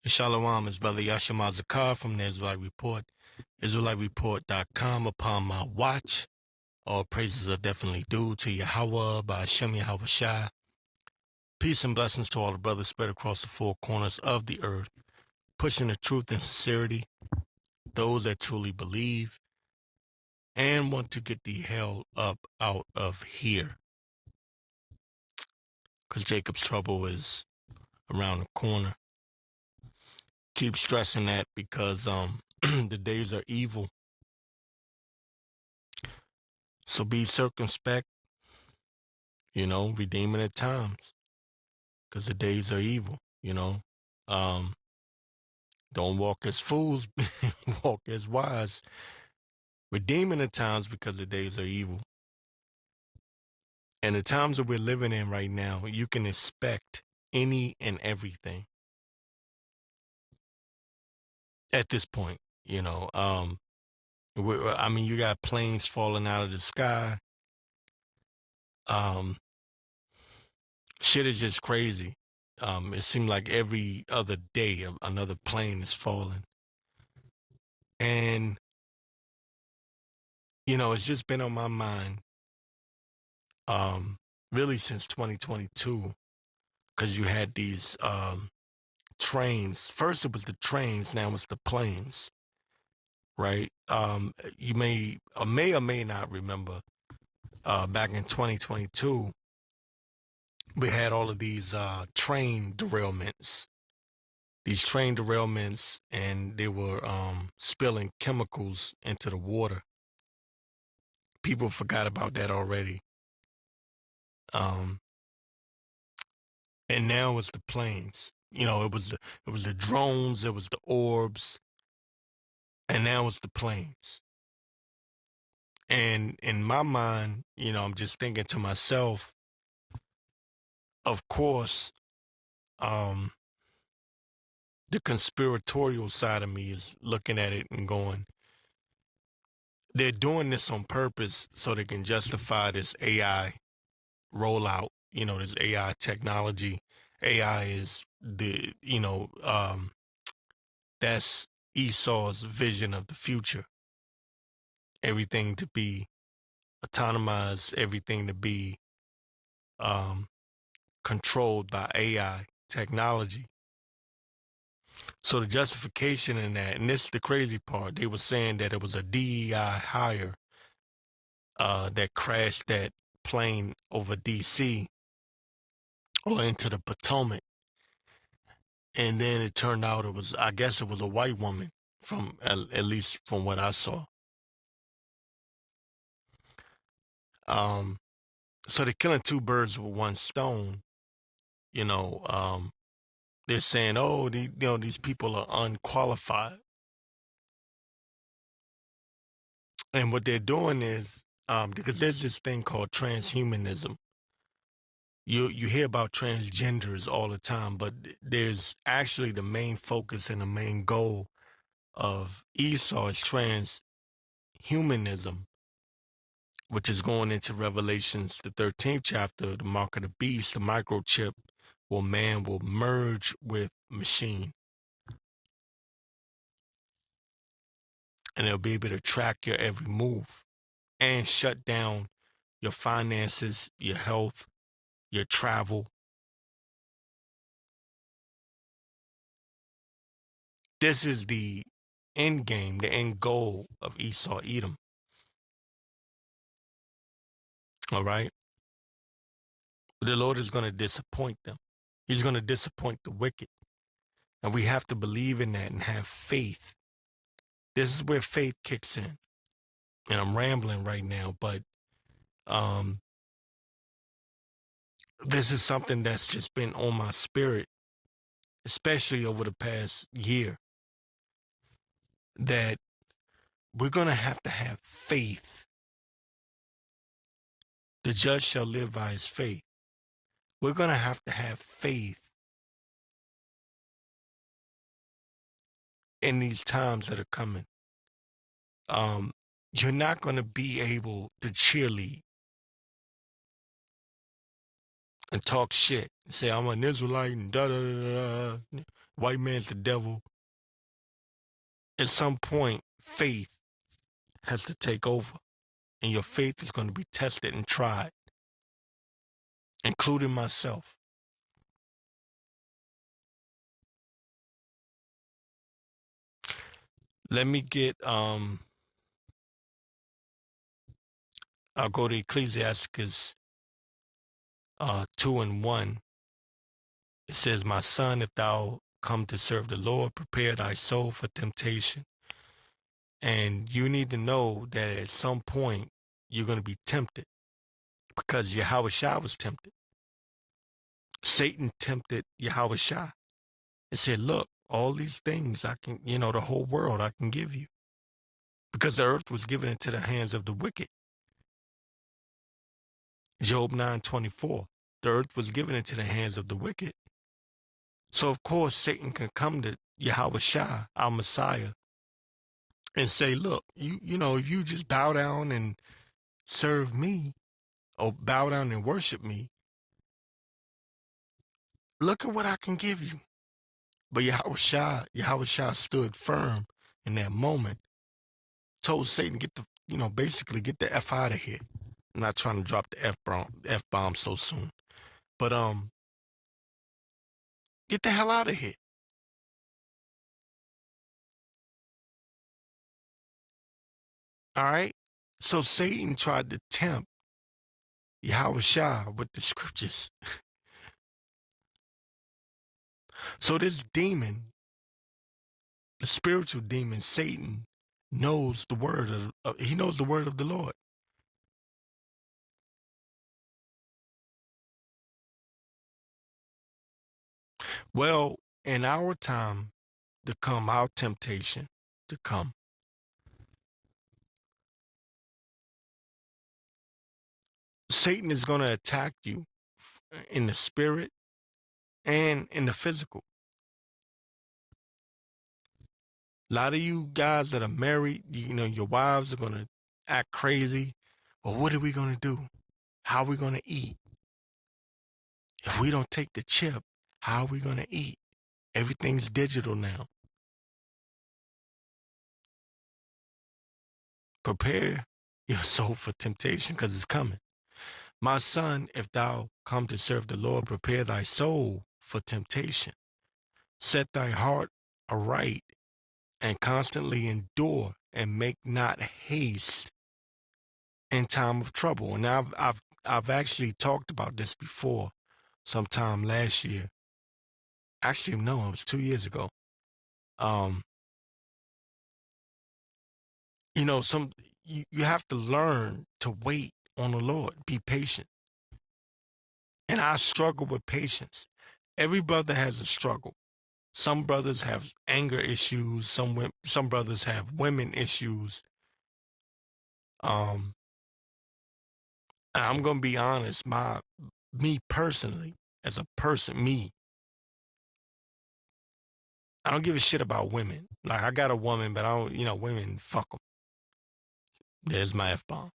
Shalom, is Brother Yashima Zakar from the Israelite Report, HebrewIsraelites.com. Upon my watch, all praises are definitely due to Yahweh by Hashem Yahweh Shai. Peace and blessings to all the brothers spread across the four corners of the earth, pushing the truth and sincerity, those that truly believe and want to get the hell up out of here. Because Jacob's trouble is around the corner. Keep stressing that because the days are evil. So be circumspect, redeeming at times, because the days are evil, Don't walk as fools, walk as wise. Redeeming at times because the days are evil. And the times that we're living in right now, you can expect any and everything. At this point, you got planes falling out of the sky. Shit is just crazy. It seemed like every other day another plane is falling. And, it's just been on my mind really since 2022, because you had these trains. First it was the trains, now it's the planes, right? You may or may not remember back in 2022, we had all of these train derailments. These train derailments, and they were spilling chemicals into the water. People forgot about that already. And now it's the planes. It was the drones, it was the orbs, and now it's the planes. And in my mind, I'm just thinking to myself, of course, the conspiratorial side of me is looking at it and going, they're doing this on purpose so they can justify this AI rollout, this AI technology. AI is that's Esau's vision of the future. Everything to be autonomous, everything to be controlled by AI technology. So the justification in that, and this is the crazy part, they were saying that it was a DEI hire that crashed that plane over DC or into the Potomac. And then it turned out I guess it was a white woman, from at least from what I saw. So they're killing two birds with one stone. They're saying, oh, these people are unqualified. And what they're doing is, because there's this thing called transhumanism. You hear about transgenders all the time, but there's actually the main focus and the main goal of Esau is transhumanism, which is going into Revelations, the 13th chapter, the mark of the beast, the microchip, where man will merge with machine. And they'll be able to track your every move and shut down your finances, your health, your travel. This is the end game, the end goal of Esau Edom. All right? But the Lord is going to disappoint them. He's going to disappoint the wicked. And we have to believe in that and have faith. This is where faith kicks in. And I'm rambling right now, but this is something that's just been on my spirit, especially over the past year, that we're going to have faith. The just shall live by his faith. We're going to have faith in these times that are coming. You're not going to be able to cheerlead and talk shit and say, I'm an Israelite and da da da da. White man's the devil. At some point, faith has to take over, and your faith is going to be tested and tried, including myself. Let me get I'll go to Ecclesiastes 2:1. It says, "My son, if thou come to serve the Lord, prepare thy soul for temptation." And you need to know that at some point you're going to be tempted, because Yahweh Shah was tempted. Satan tempted Yahweh Shah and said, "Look, all these things I can, the whole world I can give you." Because the earth was given into the hands of the wicked. Job 9:24. The earth was given into the hands of the wicked. So of course Satan can come to Yahweh Shah, our Messiah, and say, "Look, if you just bow down and serve me, or bow down and worship me, look at what I can give you." But Yahweh Shah stood firm in that moment, told Satan, basically get the F out of here. I'm not trying to drop the F bomb so soon. But get the hell out of here. All right? So Satan tried to tempt Yahweh Shah with the scriptures. So this demon, the spiritual demon, Satan, knows the word he knows the word of the Lord. Well, in our time to come, our temptation to come, Satan is going to attack you in the spirit and in the physical. A lot of you guys that are married, your wives are going to act crazy. Well, what are we going to do? How are we going to eat? If we don't take the chip, how are we going to eat? Everything's digital now. Prepare your soul for temptation, because it's coming. My son, if thou come to serve the Lord, prepare thy soul for temptation. Set thy heart aright and constantly endure, and make not haste in time of trouble. And I've actually talked about this before, sometime last year. Actually, no, it was 2 years ago. You have to learn to wait on the Lord, be patient. And I struggle with patience. Every brother has a struggle. Some brothers have anger issues. Some brothers have women issues. And I'm gonna be honest. Me personally, as a person, I don't give a shit about women. Like, I got a woman, but I don't. Women, fuck them. There's my F-bomb.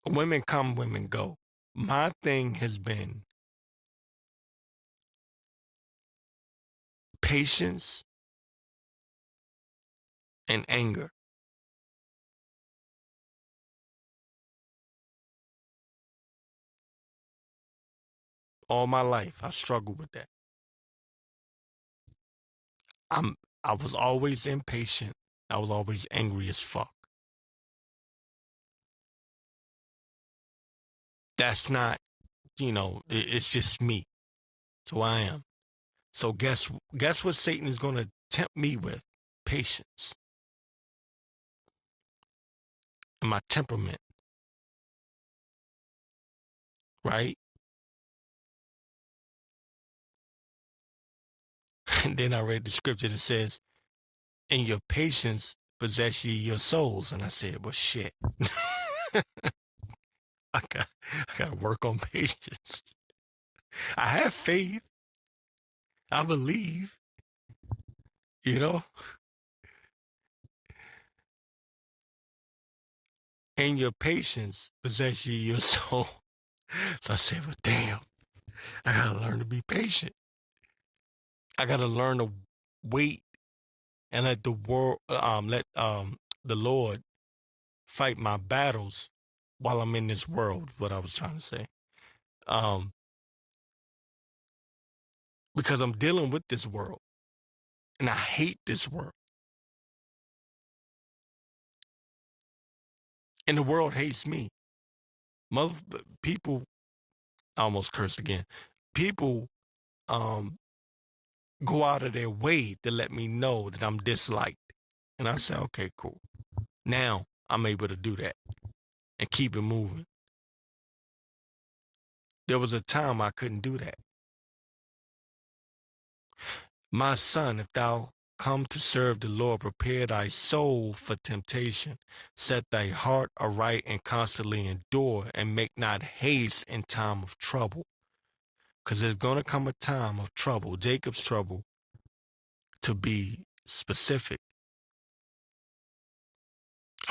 Women come, women go. My thing has been patience and anger. All my life, I struggled with that. I was always impatient. I was always angry as fuck. That's not, it's just me. It's who I am. So guess what Satan is going to tempt me with? Patience. And my temperament. Right? And then I read the scripture that says, "In your patience possess ye your souls." And I said, well, shit. I got to work on patience. I have faith. I believe, in your patience possess ye your soul. So I said, well, damn, I got to learn to be patient. I got to learn to wait and let the Lord fight my battles while I'm in this world, what I was trying to say. Um, because I'm dealing with this world and I hate this world. And the world hates me. People, I almost cursed again. People um, go out of their way to let me know that I'm disliked. And I say, okay, cool. Now I'm able to do that and keep it moving. There was a time I couldn't do that. My son, if thou come to serve the Lord, prepare thy soul for temptation. Set thy heart aright and constantly endure, and make not haste in time of trouble. Because there's going to come a time of trouble, Jacob's trouble, to be specific.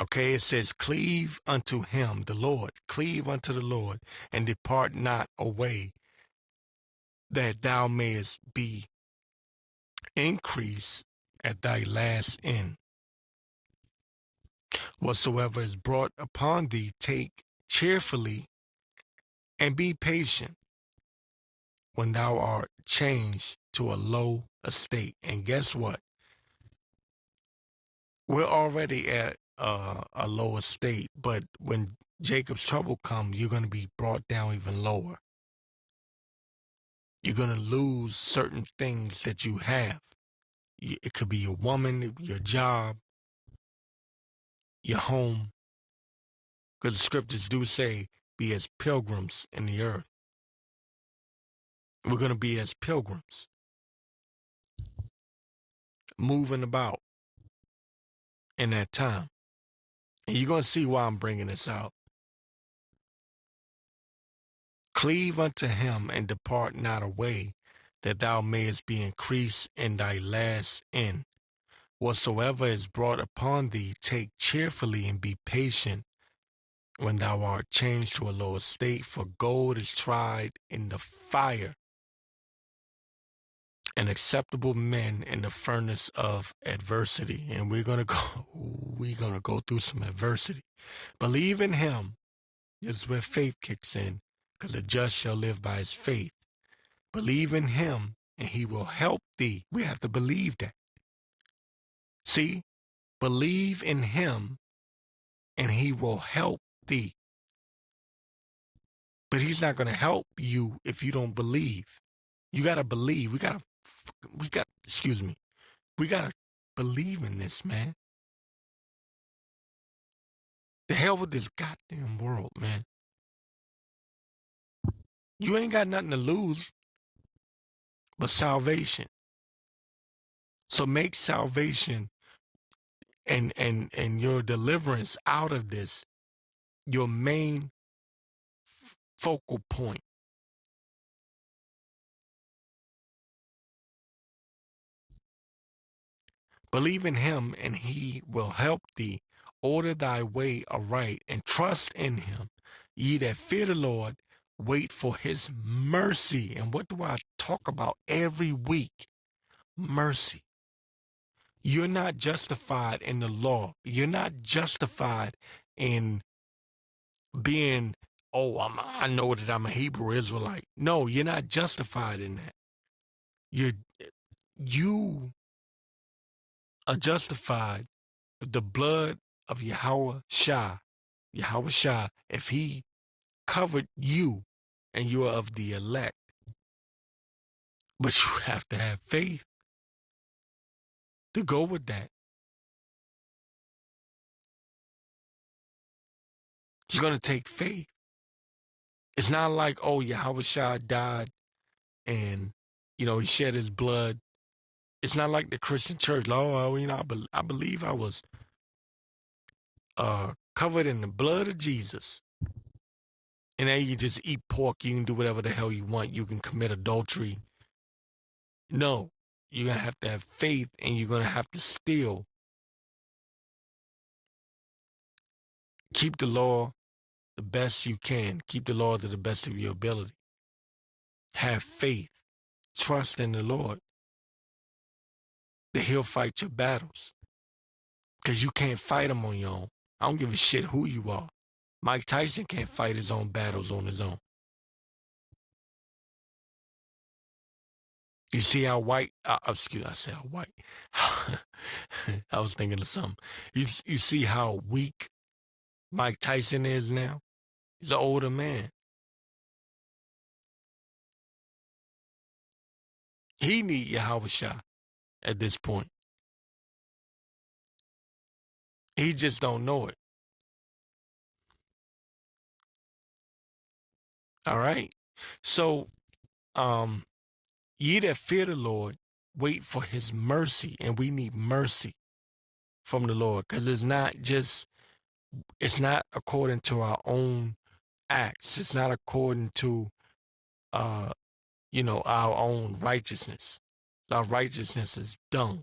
Okay, it says, cleave unto him, the Lord, cleave unto the Lord, and depart not away, that thou mayest be increased at thy last end. Whatsoever is brought upon thee, take cheerfully, and be patient when thou art changed to a low estate. And guess what? We're already at a low estate, but when Jacob's trouble comes, you're going to be brought down even lower. You're going to lose certain things that you have. It could be your woman, your job, your home. Because the scriptures do say, be as pilgrims in the earth. We're going to be as pilgrims, moving about in that time. And you're going to see why I'm bringing this out. Cleave unto him and depart not away, that thou mayest be increased in thy last end. Whatsoever is brought upon thee, take cheerfully and be patient when thou art changed to a low estate, for gold is tried in the fire, and acceptable men in the furnace of adversity. And we're gonna go through some adversity. Believe in him. This is where faith kicks in, because the just shall live by his faith. Believe in him, and he will help thee. We have to believe that. See, believe in him, and he will help thee. But he's not going to help you if you don't believe. You got to believe. We got to believe in this, man. The hell with this goddamn world, man. You ain't got nothing to lose but salvation. So make salvation and your deliverance out of this your main focal point. Believe in him, and he will help thee. Order thy way aright, and trust in him. Ye that fear the Lord, wait for his mercy. And what do I talk about every week? Mercy. You're not justified in the law. You're not justified in being, I know that I'm a Hebrew Israelite. No, you're not justified in that. You are justified with the blood of Yahweh Shah. If he covered you and you are of the elect. But you have to have faith to go with that. It's going to take faith. It's not like, Yahweh Shah died and, he shed his blood. It's not like the Christian church. I believe I was covered in the blood of Jesus. And then you just eat pork. You can do whatever the hell you want. You can commit adultery. No, you're going to have faith, and you're going to have to still keep the law the best you can. Keep the law to the best of your ability. Have faith. Trust in the Lord. that he'll fight your battles. Because you can't fight them on your own. I don't give a shit who you are. Mike Tyson can't fight his own battles on his own. You see how white, excuse me, I said how white. I was thinking of something. You see how weak Mike Tyson is now? He's an older man. He need Yahweh Shah at this point. He just don't know it. All right? So, ye that fear the Lord, wait for his mercy. And we need mercy from the Lord. Because it's not according to our own acts. It's not according to our own righteousness. Our righteousness is dung.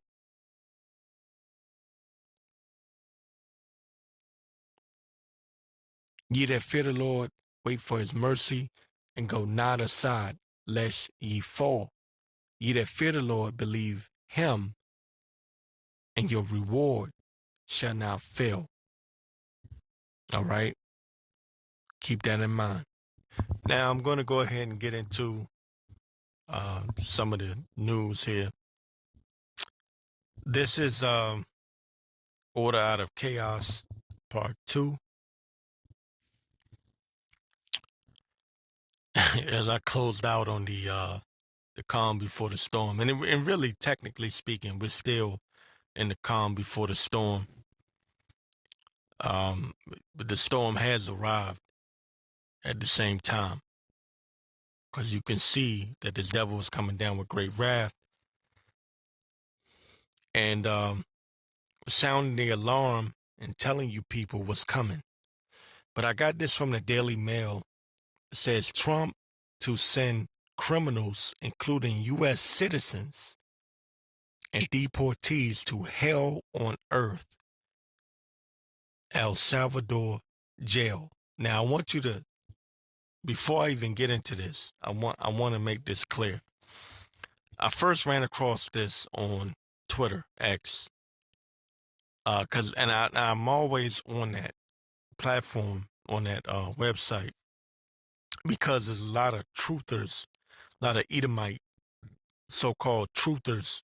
Ye that fear the Lord, wait for his mercy, and go not aside, lest ye fall. Ye that fear the Lord, believe him, and your reward shall not fail. All right? Keep that in mind. Now, I'm going to go ahead and get into some of the news here. This is Order Out of Chaos, Part 2. As I closed out on the calm before the storm. And really, technically speaking, we're still in the calm before the storm. But the storm has arrived at the same time. Because you can see that the devil is coming down with great wrath. And sounding the alarm and telling you people what's coming. But I got this from the Daily Mail. It says Trump to send criminals, including U.S. citizens and deportees, to hell on earth, El Salvador jail. Now, I want you to, before I even get into this, I want to make this clear. I first ran across this on Twitter, X, I'm always on that platform, on that website, because there's a lot of truthers, a lot of Edomite so-called truthers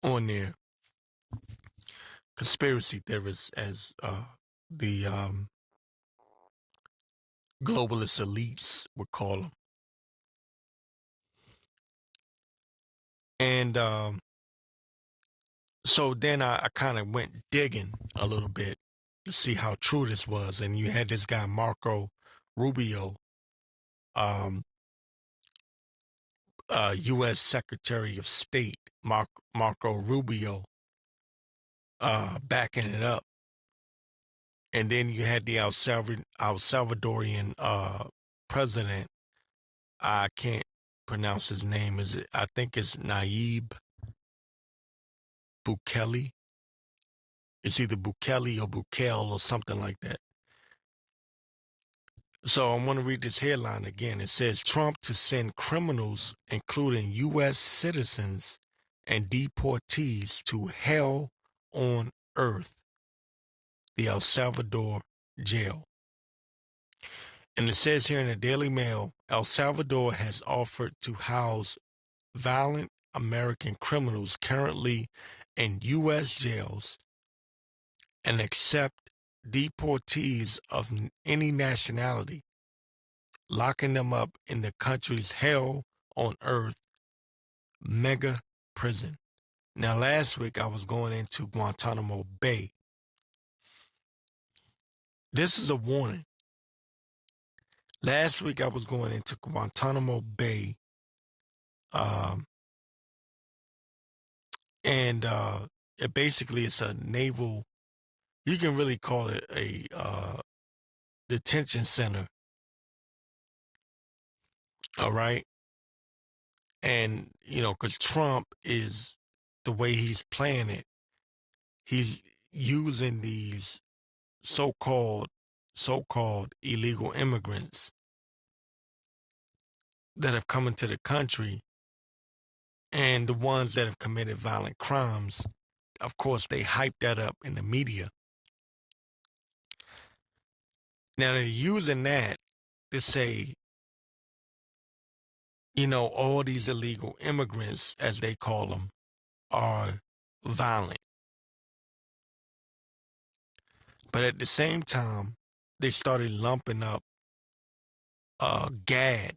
on there, conspiracy theorists, as the globalist elites would call them. And so then I kind of went digging a little bit to see how true this was. And you had this guy, Marco Rubio, U.S. Secretary of State, Marco Rubio, backing it up. And then you had the El Salvadorian president. I can't pronounce his name. I think it's Nayib Bukele. It's either Bukele or Bukele or something like that. So I want to read this headline again. It says Trump to send criminals, including U.S. citizens and deportees, to hell on earth, the El Salvador jail. And it says here in the Daily Mail, El Salvador has offered to house violent American criminals currently in U.S. jails and accept deportees of any nationality, locking them up in the country's hell on earth mega prison. Now, last week I was going into Guantanamo Bay. This is a warning. Last week I was going into Guantanamo Bay, and it basically it's a naval. You can really call it a detention center. All right. And, because Trump is the way he's playing it, he's using these so-called illegal immigrants that have come into the country And the ones that have committed violent crimes, of course, they hype that up in the media. Now they're using that to say, all these illegal immigrants, as they call them, are violent. But at the same time, they started lumping up Gad,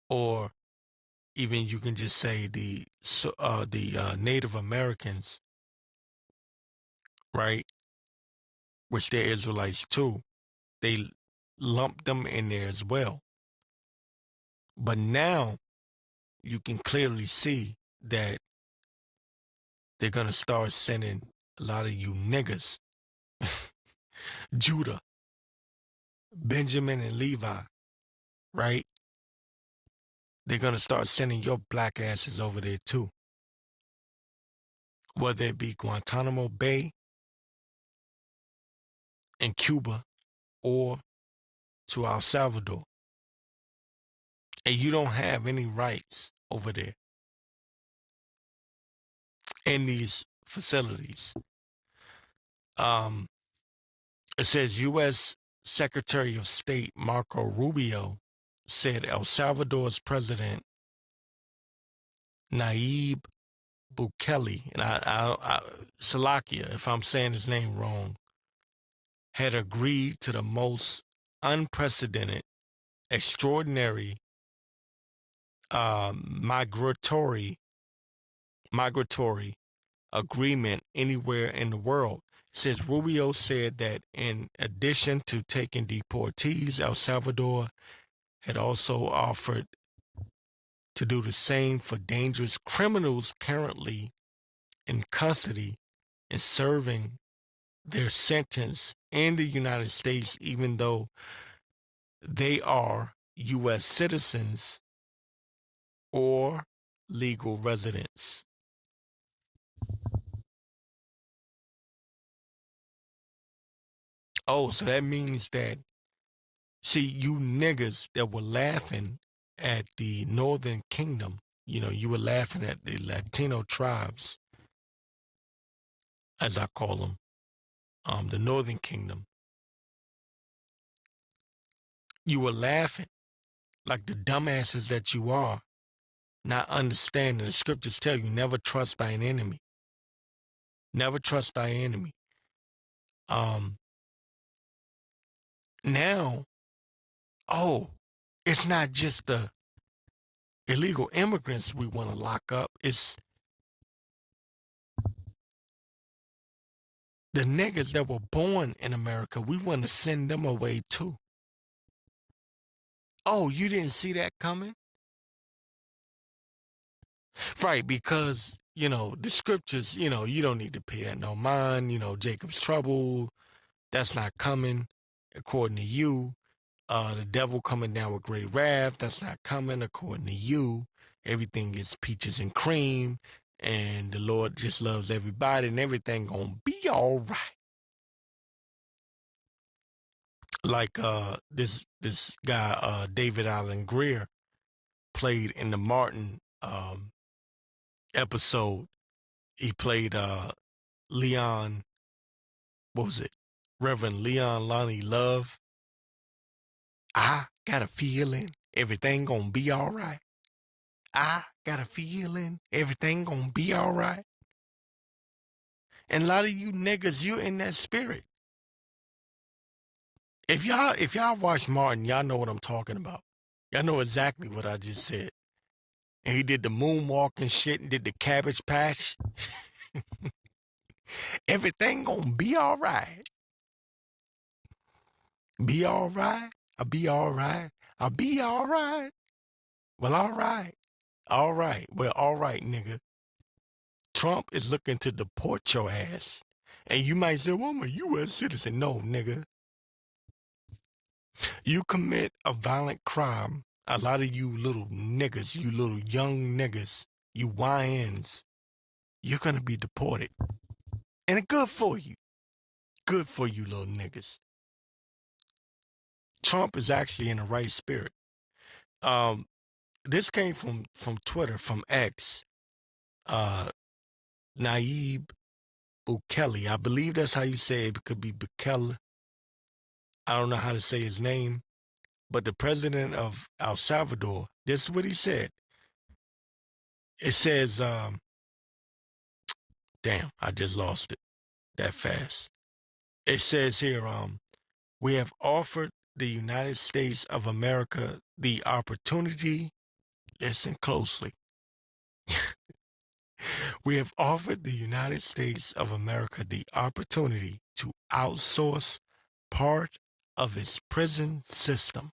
or even you can just say the Native Americans, right? Which they're Israelites too. They lumped them in there as well. But now you can clearly see that they're gonna start sending a lot of you niggas, Judah, Benjamin, and Levi, right? They're gonna start sending your black asses over there too. Whether it be Guantanamo Bay in Cuba or to El Salvador. And you don't have any rights over there in these facilities. It says U.S. Secretary of State Marco Rubio said El Salvador's President Nayib Bukele, and Salakia, if I'm saying his name wrong, had agreed to the most unprecedented, extraordinary migratory agreement anywhere in the world. It says Rubio said that in addition to taking deportees, El Salvador had also offered to do the same for dangerous criminals currently in custody and serving their sentence in the United States, even though they are U.S. citizens or legal residents. Oh, so that means that, see, you niggas that were laughing at the Northern Kingdom, you were laughing at the Latino tribes, as I call them, the Northern Kingdom. You were laughing like the dumbasses that you are, not understanding the scriptures tell you never trust thy enemy. Never trust thy enemy. Now, it's not just the illegal immigrants we want to lock up. It's the niggas that were born in America. We want to send them away too. Oh, you didn't see that coming? Right, because, the scriptures, you don't need to pay that no mind. Jacob's trouble, that's not coming according to you. The devil coming down with great wrath, that's not coming according to you. Everything is peaches and cream, and the Lord just loves everybody, and everything gonna be all right. Like this guy, David Allen Greer, played in the Martin episode. He played Leon, what was it? Reverend Leon Lonnie Love. I got a feeling everything gonna be all right. I got a feeling everything gonna be all right. And a lot of you niggas, you in that spirit. If y'all watch Martin, y'all know what I'm talking about. Y'all know exactly what I just said. And he did the moonwalk and shit and did the cabbage patch. Everything gonna be all right. Be all right. I'll be all right. I'll be all right. Well, all right. All right. Well, all right, nigga. Trump is looking to deport your ass. And you might say, well, I'm a U.S. citizen. No, nigga. You commit a violent crime. A lot of you little niggas, you little young niggas, you YNs, you're going to be deported. And good for you. Good for you little niggas. Trump is actually in the right spirit. this came from Twitter, from X. Naib Bukele. I believe that's how you say it. It could be Bukele. I don't know how to say his name. But the president of El Salvador, this is what he said. It says, damn, I just lost it that fast. It says here, we have offered the United States of America the opportunity, listen closely. We have offered the United States of America the opportunity to outsource part of its prison system.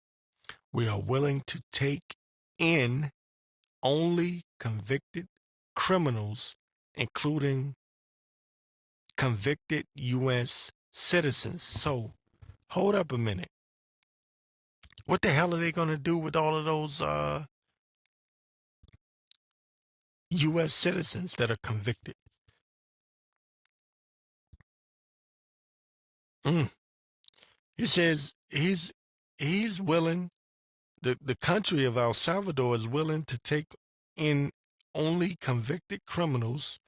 We are willing to take in only convicted criminals, including convicted U.S. citizens. So, hold up a minute. What the hell are they going to do with all of those U.S. citizens that are convicted? He says he's willing. The country of El Salvador is willing to take in only convicted criminals,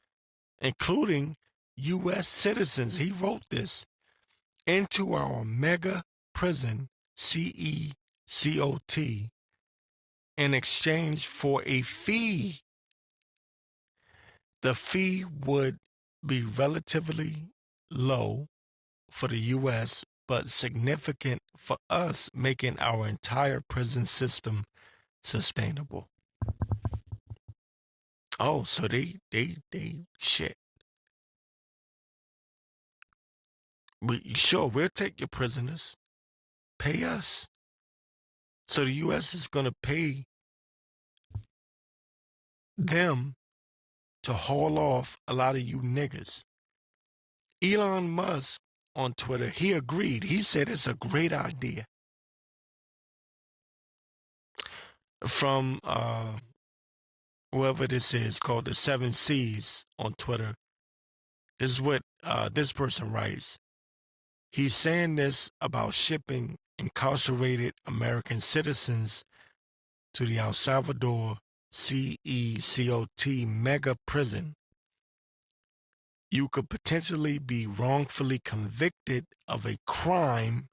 including U.S. citizens. He wrote this into our mega prison, CECOT, in exchange for a fee. The fee would be relatively low for the U.S., but significant for us, making our entire prison system sustainable. Oh, so they shit. We'll take your prisoners. Pay us. So the U.S. is going to pay them to haul off a lot of you niggas. Elon Musk on Twitter, he agreed. He said it's a great idea. From whoever this is, called the Seven Seas on Twitter, this is what this person writes. He's saying this about shipping incarcerated American citizens to the El Salvador CECOT mega prison. You could potentially be wrongfully convicted of a crime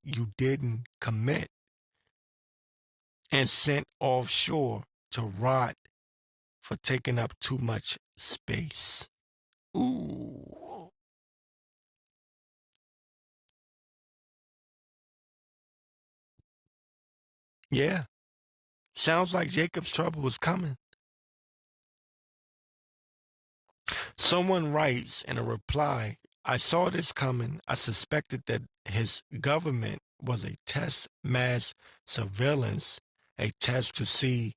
you didn't commit and sent offshore to rot for taking up too much space. Ooh. Yeah. Sounds like Jacob's trouble was coming. Someone writes in a reply, I saw this coming. I suspected that his government was a test mass surveillance, a test to see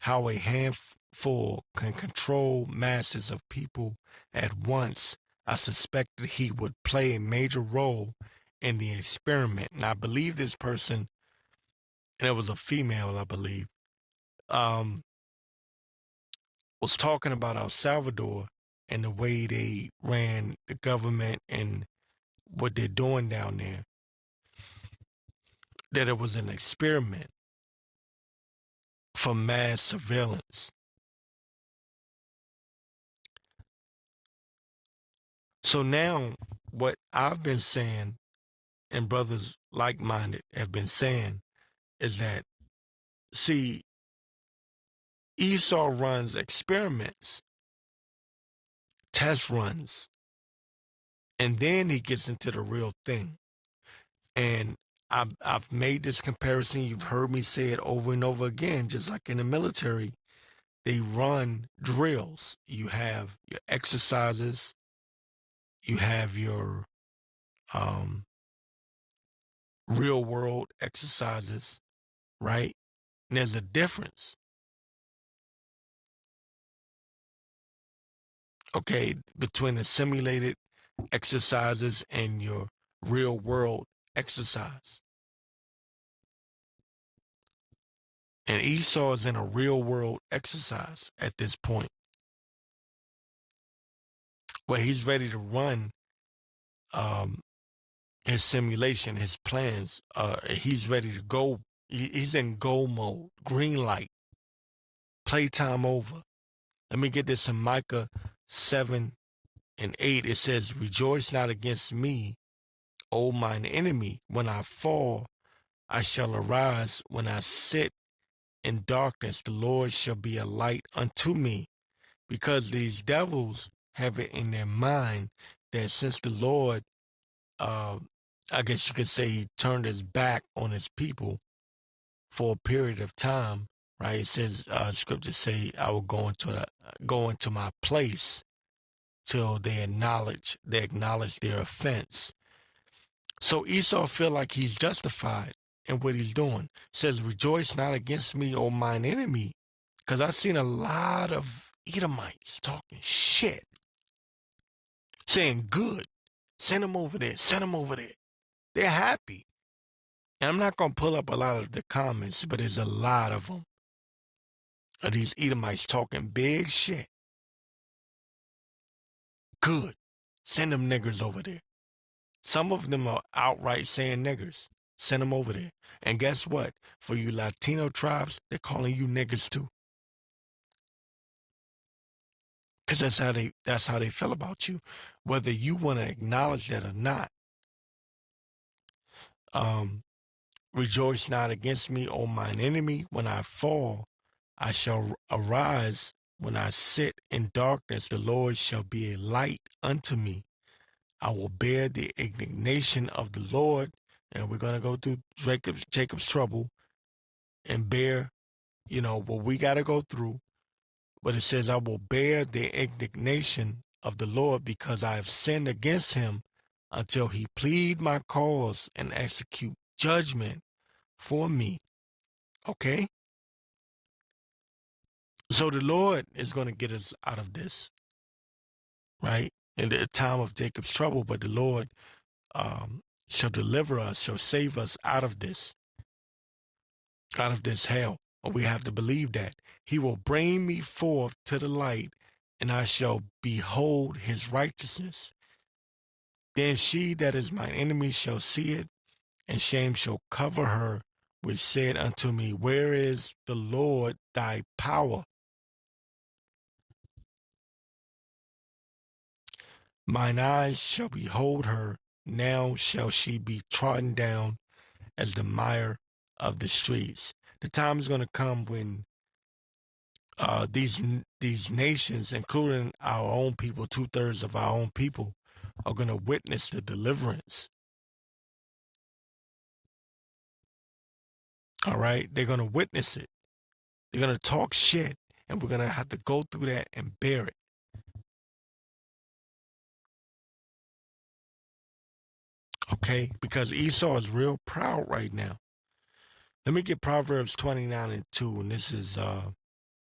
how a handful can control masses of people at once. I suspected he would play a major role in the experiment. And I believe this person, and it was a female, I believe, was talking about El Salvador and the way they ran the government and what they're doing down there, that it was an experiment for mass surveillance. So now what I've been saying, and brothers like-minded have been saying, is that, see, Esau runs experiments, test runs, and then he gets into the real thing. And I've made this comparison. You've heard me say it over and over again. Just like in the military, they run drills. You have your exercises. You have your real world exercises, right? And there's a difference. Okay, between the simulated exercises and your real world exercise. And Esau is in a real world exercise at this point, where he's ready to run his simulation, his plans. He's ready to go. He's in go mode, green light, playtime over. Let me get this in Micah 7:8. It says, "Rejoice not against me, O mine enemy. When I fall, I shall arise. When I sit in darkness, the Lord shall be a light unto me." Because these devils have it in their mind that since the Lord, uh, I guess you could say, he turned his back on his people for a period of time, right? It says, scriptures say, "I will go into my place till they acknowledge their offense." So Esau feel like he's justified in what he's doing. It says, "Rejoice not against me, O mine enemy," because I've seen a lot of Edomites talking shit, saying, "Good, send them over there, send them over there." They're happy. And I'm not going to pull up a lot of the comments, but there's a lot of them, of these Edomites talking big shit. Good, send them niggers over there. Some of them are outright saying niggers. Send them over there. And guess what? For you Latino tribes, they're calling you niggers too. Because that's how they feel about you, whether you want to acknowledge that or not. Rejoice not against me, O mine enemy. When I fall, I shall arise. When I sit in darkness, the Lord shall be a light unto me. I will bear the indignation of the Lord. And we're going to go through Jacob's trouble and bear, what we got to go through. But it says, I will bear the indignation of the Lord because I have sinned against him until he plead my cause and execute judgment for me. Okay? So the Lord is going to get us out of this, right? In the time of Jacob's trouble, but the Lord shall deliver us, shall save us out of this hell. We have to believe that. He will bring me forth to the light, and I shall behold his righteousness. Then she that is mine enemy shall see it, and shame shall cover her, which said unto me, Where is the Lord thy power? Mine eyes shall behold her, now shall she be trodden down as the mire of the streets. The time is going to come when these nations, including our own people, 2/3 of our own people, are going to witness the deliverance. All right, they're going to witness it. They're going to talk shit, and we're going to have to go through that and bear it. Okay, because Esau is real proud right now. Let me get Proverbs 29:2, and this is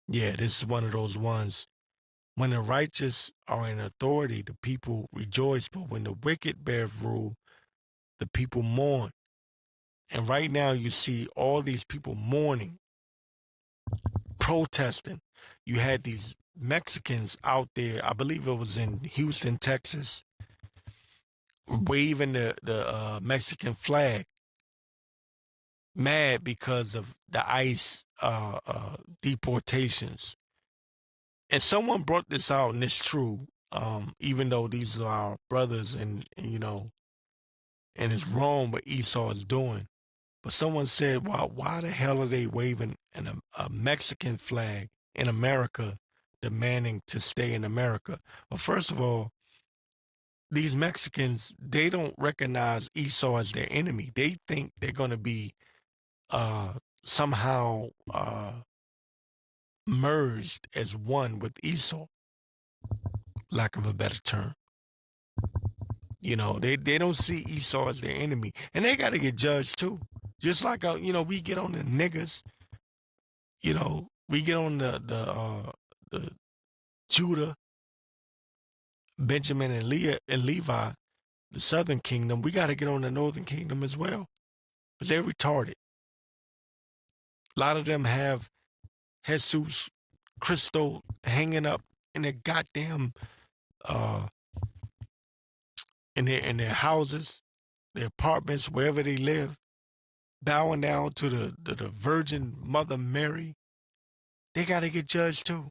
this is one of those ones. When the righteous are in authority, the people rejoice, but when the wicked bear rule, the people mourn. And right now you see all these people mourning, protesting. You had these Mexicans out there, I believe it was in Houston, Texas, waving the Mexican flag, mad because of the ICE deportations. And someone brought this out, and it's true. Even though these are our brothers, and and it's wrong what Esau is doing. But someone said, why the hell are they waving a Mexican flag in America, demanding to stay in America? Well, first of all, these Mexicans, they don't recognize Esau as their enemy. They think they're going to be somehow merged as one with Esau, lack of a better term. They don't see Esau as their enemy, and they got to get judged too. Just like we get on the niggas, we get on the Judah, Benjamin, and Levi, the southern kingdom. We got to get on the northern kingdom as well, because they're retarded. A lot of them have Jesus Christo hanging up in their goddamn in their houses. their apartments, wherever they live, bowing down to the Virgin Mother Mary, they got to get judged too.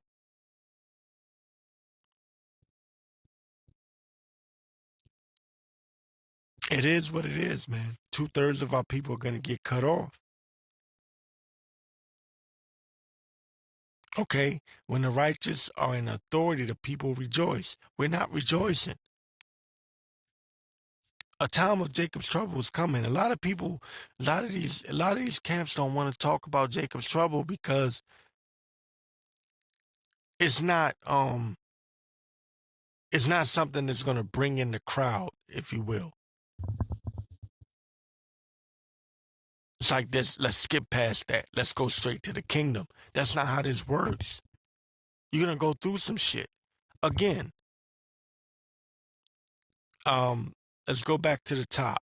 It is what it is, man. 2/3 of our people are going to get cut off. Okay? When the righteous are in authority, the people rejoice. We're not rejoicing. A time of Jacob's trouble is coming. A lot of people, a lot of these camps don't want to talk about Jacob's trouble because it's not something that's going to bring in the crowd, if you will. It's like this, let's skip past that. Let's go straight to the kingdom. That's not how this works. You're going to go through some shit. Again, let's go back to the top.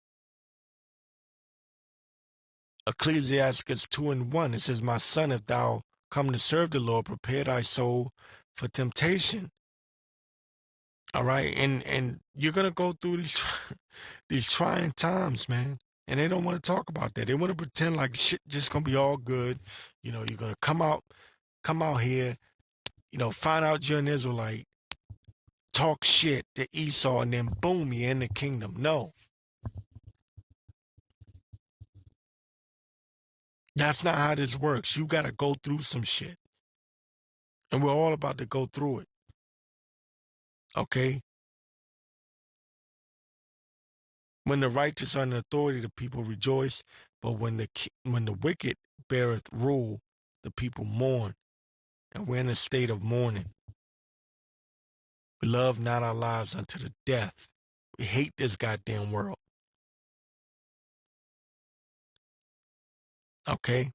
Ecclesiastes 2:1. It says, "My son, if thou come to serve the Lord, prepare thy soul for temptation." All right, and you're gonna go through these these trying times, man. And they don't want to talk about that. They want to pretend like shit just gonna be all good. You know, you're gonna come out here, find out you're an Israelite, talk shit to Esau, and then boom, you're in the kingdom. No, that's not how this works. You gotta go through some shit. And we're all about to go through it. Okay? When the righteous are in authority, the people rejoice. But when the wicked beareth rule, the people mourn. And we're in a state of mourning. We love not our lives unto the death. We hate this goddamn world. Okay?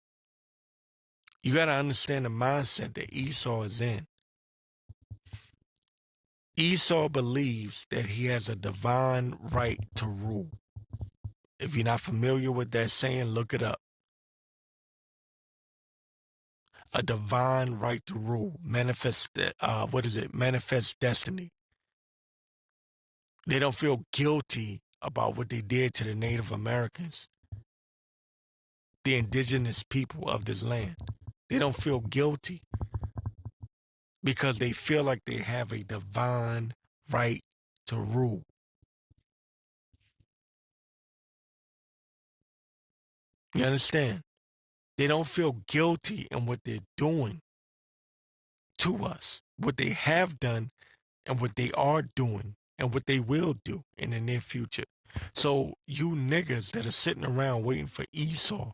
You got to understand the mindset that Esau is in. Esau believes that he has a divine right to rule. If you're not familiar with that saying, look it up. A divine right to rule. Manifest destiny. They don't feel guilty about what they did to the Native Americans, the indigenous people of this land. They don't feel guilty because they feel like they have a divine right to rule. You understand? They don't feel guilty in what they're doing to us, what they have done and what they are doing and what they will do in the near future. So you niggas that are sitting around waiting for Esau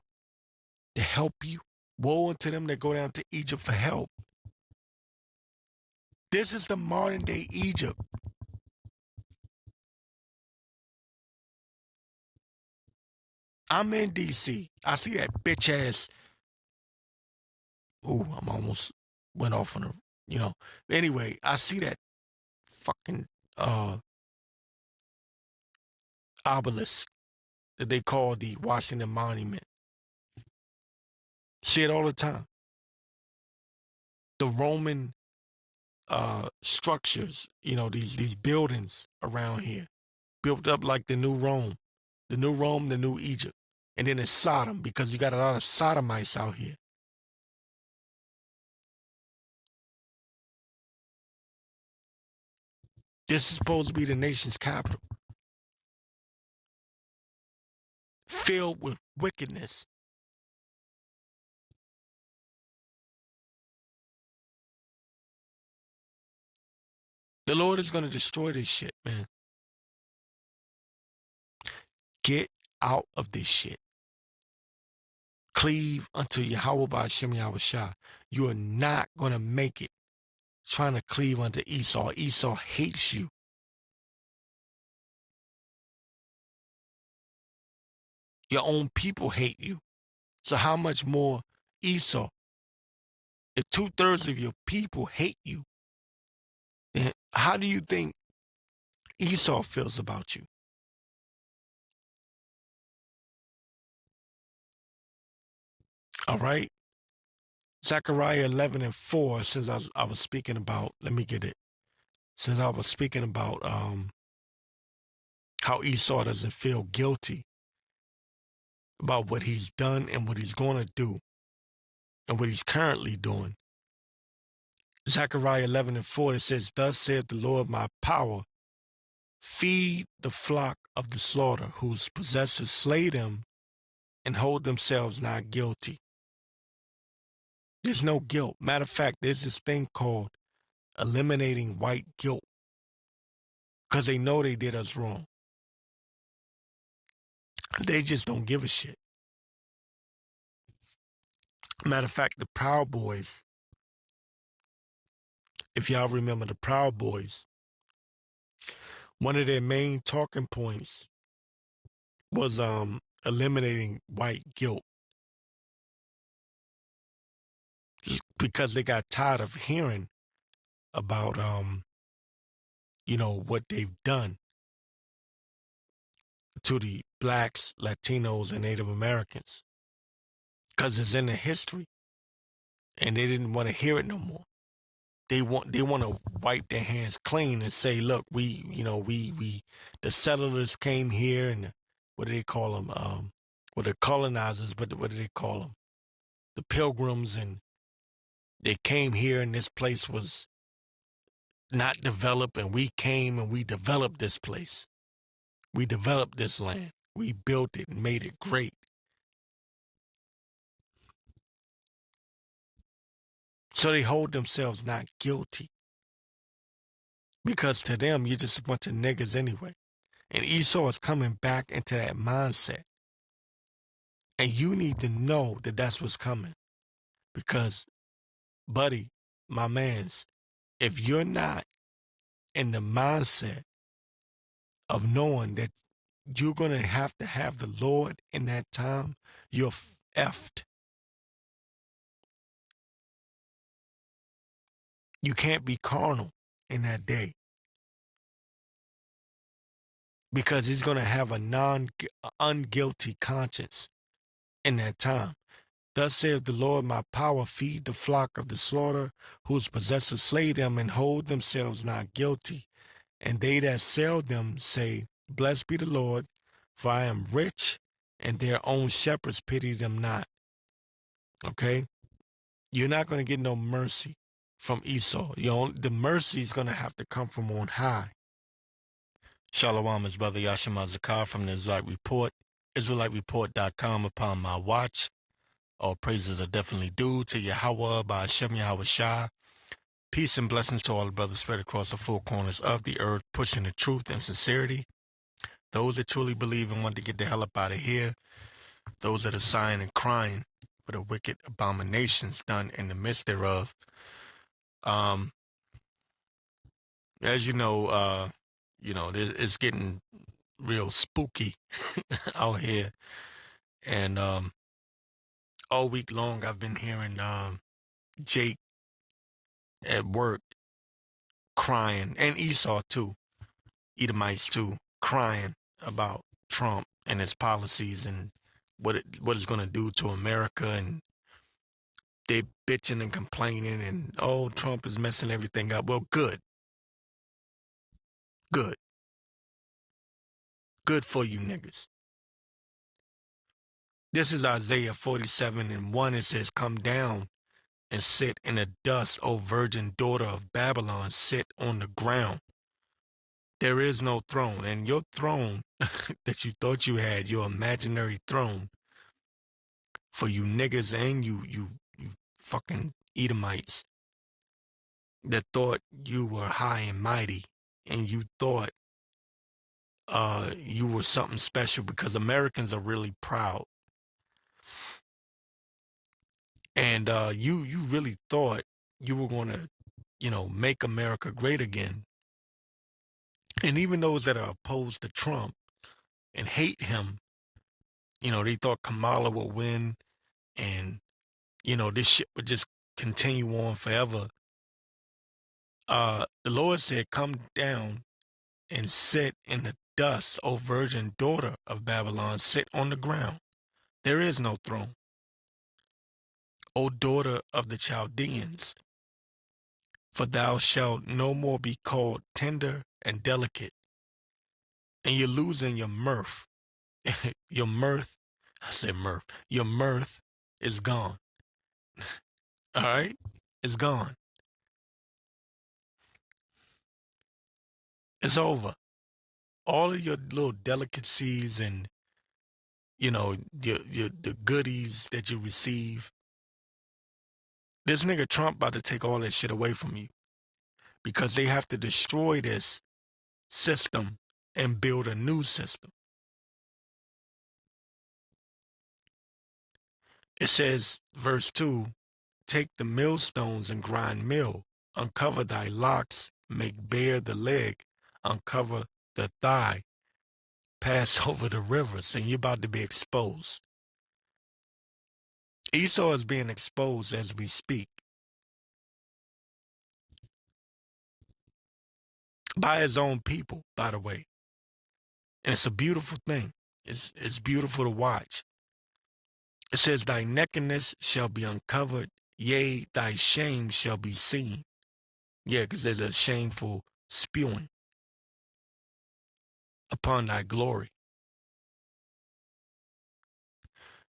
to help you, woe unto them that go down to Egypt for help. This is the modern day Egypt. I'm in DC. I see that bitch ass. Ooh, I'm almost went off on a. Anyway, I see that fucking obelisk that they call the Washington Monument. See it all the time. The Roman structures, these buildings around here, built up like the new Rome, the new Egypt, and then it's Sodom because you got a lot of sodomites out here. This is supposed to be the nation's capital, filled with wickedness. The Lord is going to destroy this shit, man. Get out of this shit. Cleave unto Yahweh Ba'Shem Yahushua. You are not going to make it trying to cleave unto Esau. Esau hates you. Your own people hate you. So how much more Esau? If 2/3 of your people hate you, then how do you think Esau feels about you? All right. Zechariah 11:4 says I was speaking about, let me get it. Since I was speaking about how Esau doesn't feel guilty about what he's done and what he's going to do and what he's currently doing. Zechariah 11:4, it says, "Thus saith the Lord my power, feed the flock of the slaughter, whose possessors slay them and hold themselves not guilty." There's no guilt. Matter of fact, there's this thing called eliminating white guilt because they know they did us wrong. They just don't give a shit. Matter of fact, the Proud Boys, if y'all remember the Proud Boys, one of their main talking points was eliminating white guilt because they got tired of hearing about what they've done to the blacks, Latinos, and Native Americans because it's in the history, and they didn't want to hear it no more. They want to wipe their hands clean and say, look, we the settlers came here, and what do they call them? Well, the colonizers, but what do they call them? The pilgrims, and they came here, and this place was not developed, and we came and we developed this place. We developed this land. We built it and made it great. So they hold themselves not guilty because to them, you're just a bunch of niggas anyway. And Esau is coming back into that mindset. And you need to know that that's what's coming. Because, buddy, my mans, if you're not in the mindset of knowing that you're going to have the Lord in that time, you're effed. You can't be carnal in that day. Because he's going to have a unguilty conscience in that time. Thus saith the Lord, my power, feed the flock of the slaughter, whose possessors slay them and hold themselves not guilty. And they that sell them say, blessed be the Lord, for I am rich, and their own shepherds pity them not. Okay? You're not going to get no mercy from Esau. The mercy is going to have to come from on high. Shalom, his brother Yashima Zakar from the Israelite Report, IsraeliteReport.com. Upon my watch, all praises are definitely due to Yahweh by Hashem Yahweh Shah. Peace and blessings to all the brothers spread across the four corners of the earth, pushing the truth and sincerity. Those that truly believe and want to get the hell up out of here. Those that are sighing and crying for the wicked abominations done in the midst thereof. As you know, it's getting real spooky out here. And all week long, I've been hearing Jake at work crying, and Esau too, Edomites too, crying about Trump and his policies and what it's going to do to America. And they bitching and complaining and, oh, Trump is messing everything up. Well, good. Good for you niggas. This is Isaiah 47:1. It says, come down and sit in the dust, O virgin daughter of Babylon, sit on the ground. There is no throne, and your throne that you thought you had, your imaginary throne for you niggas and you fucking Edomites that thought you were high and mighty, and you thought you were something special, because Americans are really proud. And you really thought you were going to, make America great again. And even those that are opposed to Trump and hate him, they thought Kamala would win, and, this shit would just continue on forever. The Lord said, come down and sit in the dust, O virgin daughter of Babylon, sit on the ground. There is no throne. O daughter of the Chaldeans, for thou shalt no more be called tender and delicate. and you're losing your mirth. Your mirth, I said mirth. Your mirth is gone. All right? It's gone. It's over. All of your little delicacies and your the goodies that you receive. This nigga Trump about to take all that shit away from you because they have to destroy this system and build a new system. It says, verse 2, take the millstones and grind mill, uncover thy locks, make bare the leg, uncover the thigh, pass over the rivers, and you're about to be exposed. Esau is being exposed as we speak by his own people, by the way. And it's a beautiful thing. It's beautiful to watch. It says, thy nakedness shall be uncovered, yea, thy shame shall be seen. Yeah, because there's a shameful spewing upon thy glory.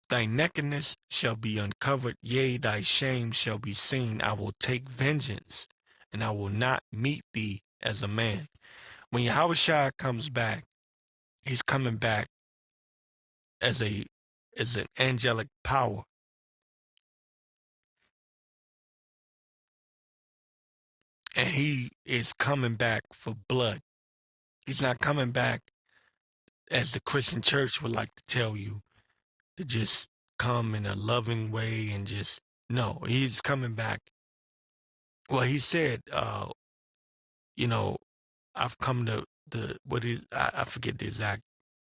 Thy nakedness shall be uncovered, yea, thy shame shall be seen. I will take vengeance, and I will not meet thee as a man. When Yahushua comes back, he's coming back as an angelic power. And he is coming back for blood. He's not coming back as the Christian church would like to tell you, to just come in a loving way and just, no, he's coming back. Well, he said, I've come to I forget the exact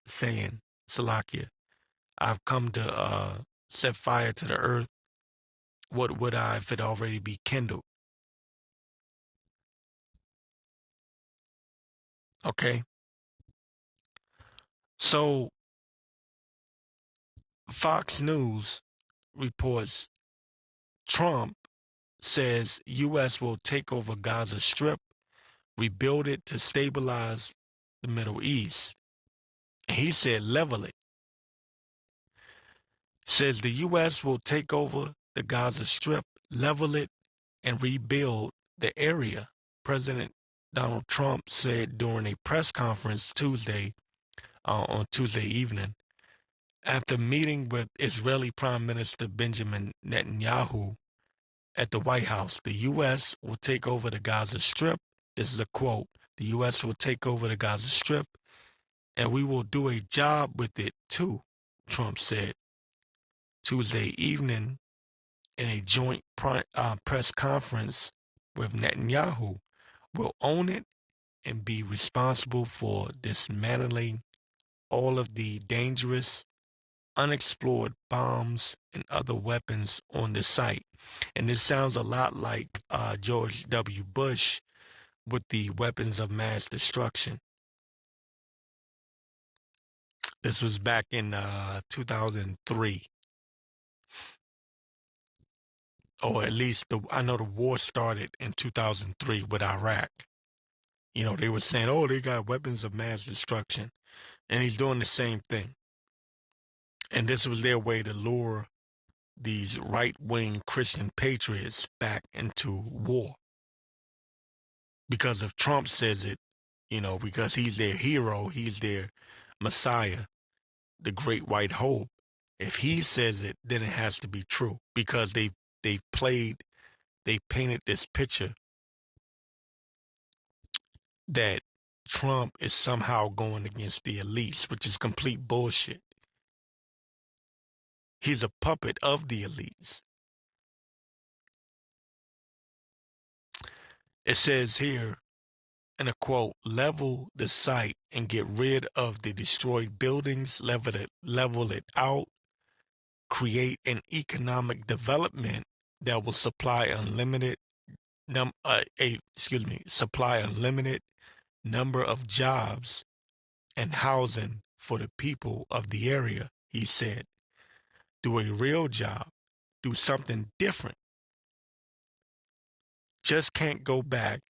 saying, Salakia. I've come to set fire to the earth. What would I if it already be kindled? Okay. So Fox News reports Trump says U.S. will take over Gaza Strip, rebuild it to stabilize the Middle East. And he said level it. Says the U.S. will take over the Gaza Strip, level it, and rebuild the area. President Donald Trump said during a press conference on Tuesday evening, after meeting with Israeli Prime Minister Benjamin Netanyahu at the White House. The U.S. will take over the Gaza Strip. This is a quote. The U.S. will take over the Gaza Strip, and we will do a job with it too, Trump said Tuesday evening in a joint press conference with Netanyahu. We'll own it and be responsible for dismantling all of the dangerous, unexplored bombs and other weapons on the site. And this sounds a lot like George W. Bush with the weapons of mass destruction. This was back in 2003. Or at least I know the war started in 2003 with Iraq. They were saying, oh, they got weapons of mass destruction. And he's doing the same thing. And this was their way to lure these right-wing Christian patriots back into war. Because if Trump says it, because he's their hero, he's their Messiah, the great white hope. If he says it, then it has to be true because they painted this picture that Trump is somehow going against the elites, which is complete bullshit. He's a puppet of the elites. It says here in a quote, level the site and get rid of the destroyed buildings, level it out, create an economic development that will supply unlimited number of jobs and housing for the people of the area, he said. Do a real job. Do something different. Just can't go back.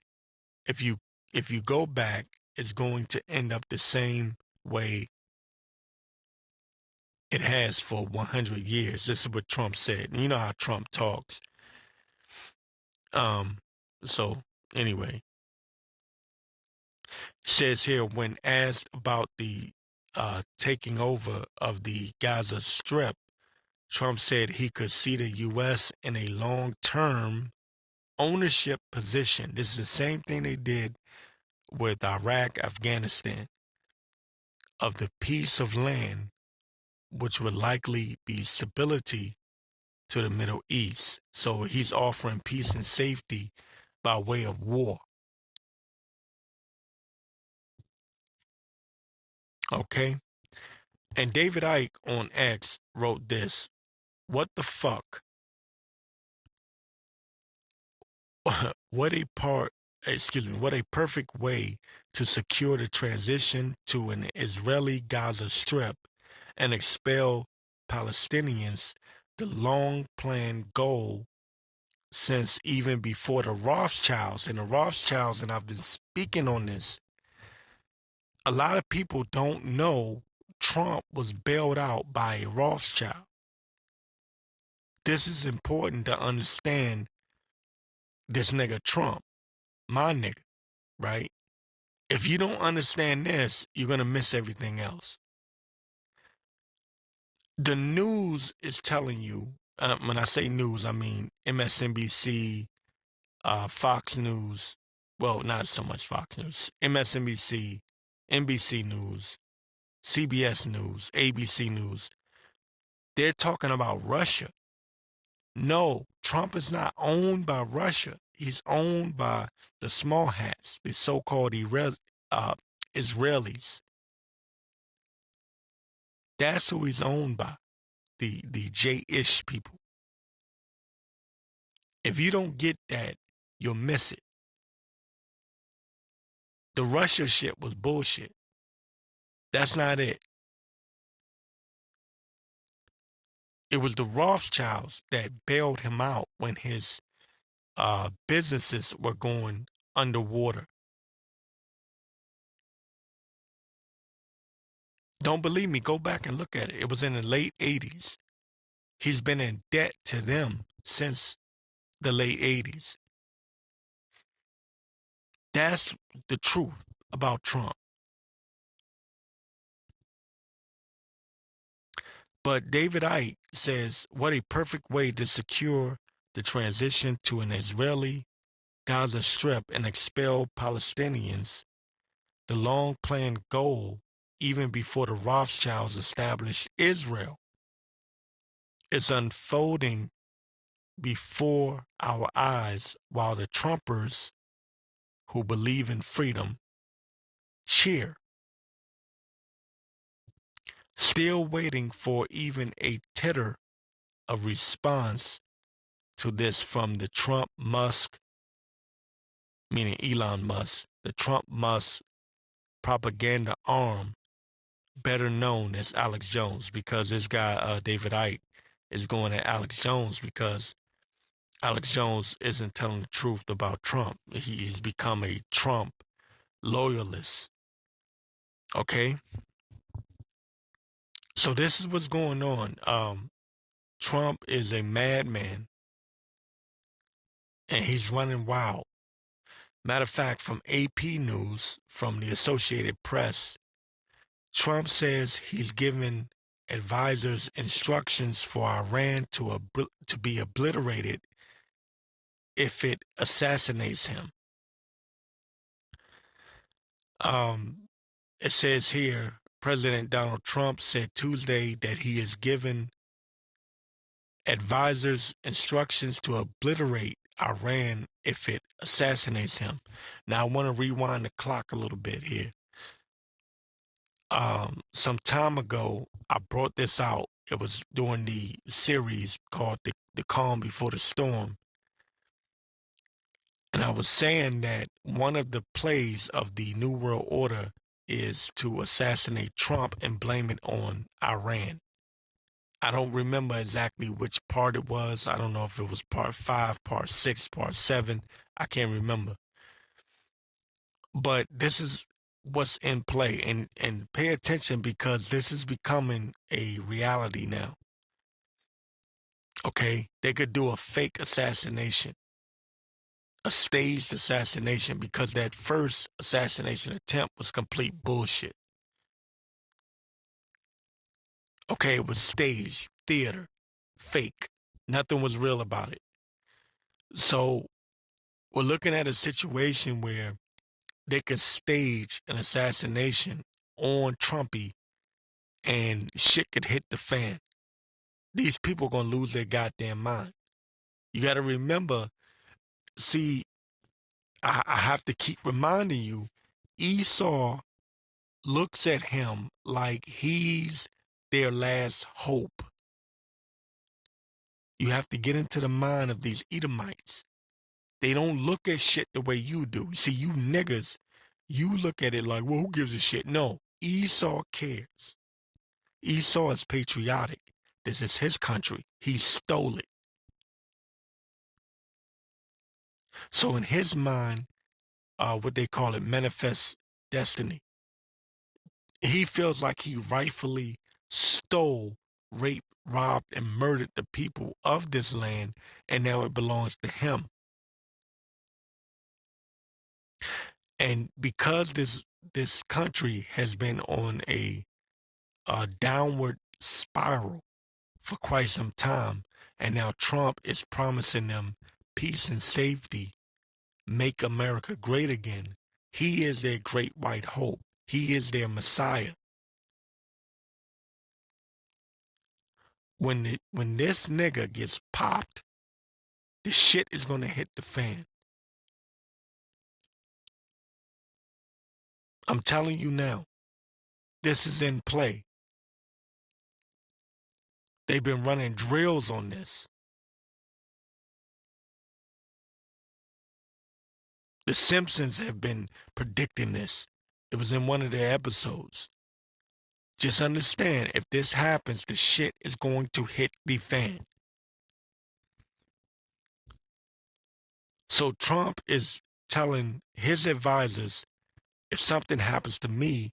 If you go back, it's going to end up the same way it has for 100 years. This is what Trump said. You know how Trump talks. So anyway, says here, when asked about the taking over of the Gaza Strip, Trump said he could see the U.S. in a long-term ownership position. This is the same thing they did with Iraq, Afghanistan, of the piece of land, which would likely be stability to the Middle East. So he's offering peace and safety by way of war. Okay? And David Icke on X wrote this: what the fuck? What a perfect way to secure the transition to an Israeli Gaza Strip and expel Palestinians, the long planned goal since even before the Rothschilds. And the Rothschilds, and I've been speaking on this, a lot of people don't know Trump was bailed out by a Rothschild. This is important to understand. This nigga Trump, my nigga, right? If you don't understand this, you're going to miss everything else. The news is telling you, when I say news, I mean MSNBC, Fox News. Well, not so much Fox News. MSNBC, NBC News, CBS News, ABC News. They're talking about Russia. No, Trump is not owned by Russia. He's owned by the small hats, the so-called Israelis. That's who he's owned by, the J-ish people. If you don't get that, you'll miss it. The Russia shit was bullshit. That's not it. It was the Rothschilds that bailed him out when his businesses were going underwater. Don't believe me? Go back and look at it. It was in the late 80s. He's been in debt to them since the late 80s. That's the truth about Trump. But David Icke says, what a perfect way to secure the transition to an Israeli Gaza Strip and expel Palestinians, the long-planned goal even before the Rothschilds established Israel, is unfolding before our eyes while the Trumpers who believe in freedom cheer. Still waiting for even a titter of response to this from the Trump-Musk, meaning Elon Musk, the Trump-Musk propaganda arm, better known as Alex Jones, because this guy, David Icke, is going at Alex Jones because Alex Jones isn't telling the truth about Trump. He's become a Trump loyalist. Okay? So this is what's going on. Trump is a madman, and he's running wild. Matter of fact, from AP News, from the Associated Press, Trump says he's given advisors instructions for Iran to be obliterated if it assassinates him. It says here, President Donald Trump said Tuesday that he has given advisors instructions to obliterate Iran if it assassinates him. Now, I want to rewind the clock a little bit here. Some time ago, I brought this out. It was during the series called The Calm Before the Storm. And I was saying that one of the plays of the New World Order is to assassinate Trump and blame it on Iran. I don't remember exactly which part it was. I don't know if it was part 5, part 6, part 7. I can't remember. But this is what's in play, and pay attention, because this is becoming a reality now. Okay, they could do a fake assassination, a staged assassination, because that first assassination attempt was complete bullshit. Okay, it was staged, theater, fake. Nothing was real about it. So we're looking at a situation where they could stage an assassination on Trumpy and shit could hit the fan. These people are going to lose their goddamn mind. You got to remember, see, I have to keep reminding you, Esau looks at him like he's their last hope. You have to get into the mind of these Edomites. They don't look at shit the way you do. See, you niggas, you look at it like, well, who gives a shit? No, Esau cares. Esau is patriotic. This is his country. He stole it. So in his mind, what they call it, manifest destiny. He feels like he rightfully stole, raped, robbed, and murdered the people of this land, and now it belongs to him. And because this country has been on a downward spiral for quite some time, and now Trump is promising them peace and safety, make America great again. He is their great white hope. He is their Messiah. When this nigga gets popped, the shit is gonna hit the fan. I'm telling you now, this is in play. They've been running drills on this. The Simpsons have been predicting this. It was in one of their episodes. Just understand, if this happens, the shit is going to hit the fan. So Trump is telling his advisors, if something happens to me,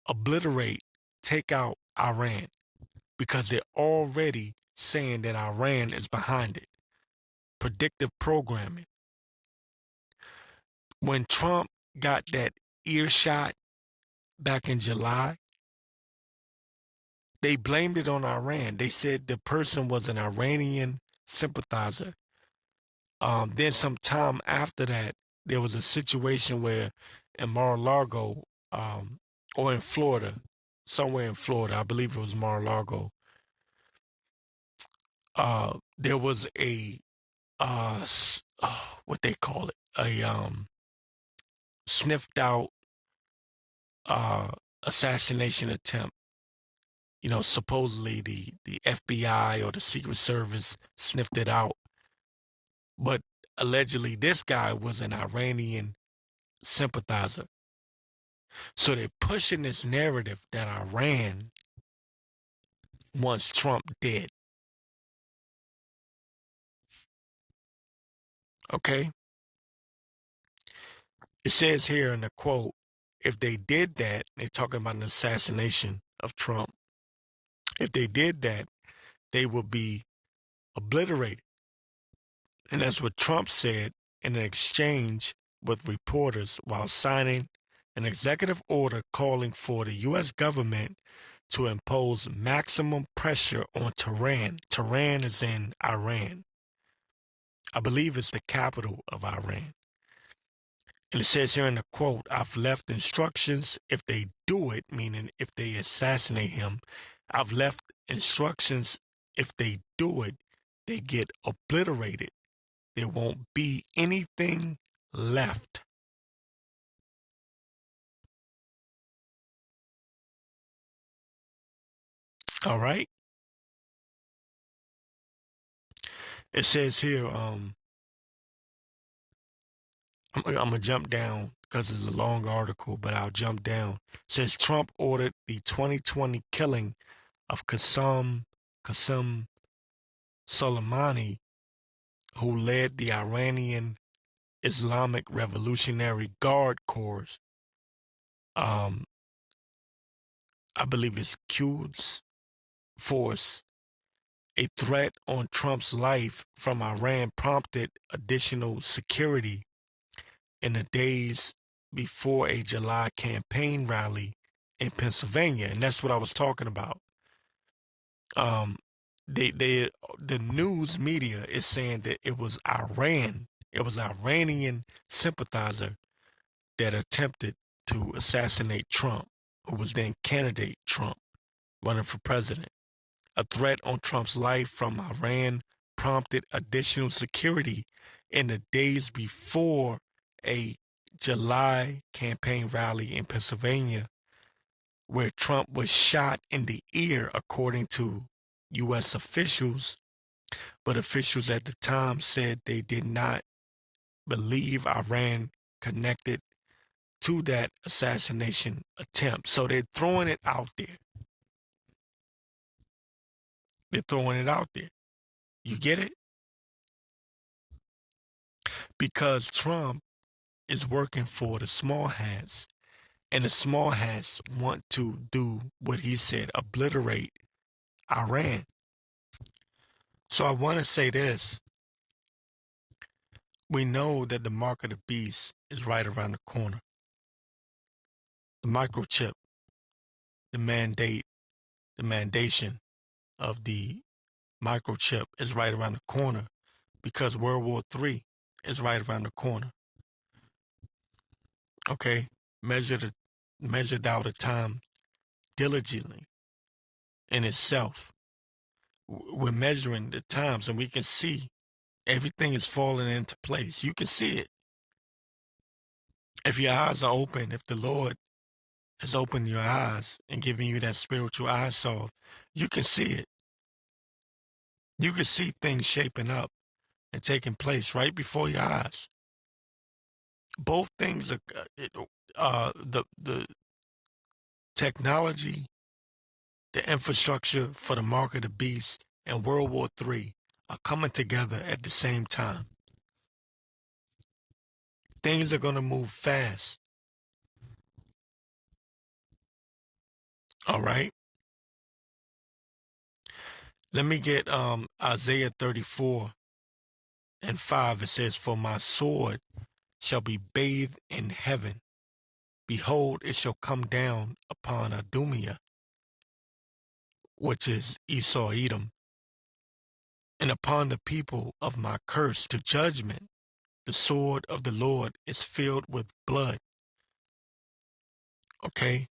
obliterate, take out Iran, because they're already saying that Iran is behind it. Predictive programming. When Trump got that earshot back in July, they blamed it on Iran. They said the person was an Iranian sympathizer. Then some time after that, there was a situation where in Mar-a-Lago, or in Florida, somewhere in Florida, I believe it was Mar-a-Lago, there was a what they call it, a sniffed out assassination attempt. You know, supposedly the FBI or the Secret Service sniffed it out, but allegedly this guy was an Iranian sympathizer. So they're pushing this narrative that Iran wants Trump dead. Okay? It says here in the quote, if they did that, they're talking about an assassination of Trump. If they did that, they would be obliterated. And that's what Trump said in an exchange with reporters while signing an executive order calling for the U.S. government to impose maximum pressure on Tehran. Tehran is in Iran. I believe it's the capital of Iran. And it says here in the quote, I've left instructions if they do it, meaning if they assassinate him, I've left instructions if they do it, they get obliterated. There won't be anything left. All right. It says here, I'm gonna jump down because it's a long article, but I'll jump down. It says Trump ordered the 2020 killing of Qasem Soleimani, who led the Iranian Islamic Revolutionary Guard Corps. um, I believe it's Quds Force, a threat on Trump's life from Iran prompted additional security in the days before a July campaign rally in Pennsylvania. And that's what I was talking about. Um, the news media is saying that it was Iranian sympathizer that attempted to assassinate Trump, who was then candidate Trump running for president. A threat on Trump's life from Iran prompted additional security in the days before a July campaign rally in Pennsylvania, where Trump was shot in the ear, according to U.S. officials. But officials at the time said they did not believe Iran connected to that assassination attempt. So they're throwing it out there. They're throwing it out there. You get it? Because Trump is working for the small hats, and the small hats want to do what he said, obliterate Iran. So I want to say this. We know that the mark of the beast is right around the corner. The microchip, the mandation of the microchip is right around the corner, because World War III is right around the corner. Okay? Measured out a time diligently in itself. We're measuring the times, and we can see everything is falling into place. You can see it. If your eyes are open, if the Lord has opened your eyes and given you that spiritual eyesight, you can see it. You can see things shaping up and taking place right before your eyes. Both things are the technology, the infrastructure for the mark of the beast, and World War III are coming together at the same time. Things are going to move fast. All right. Let me get Isaiah 34:5. It says, "For my sword shall be bathed in heaven. Behold, it shall come down upon Adumia," which is Esau, Edom, "and upon the people of my curse to judgment. The sword of the Lord is filled with blood." Okay.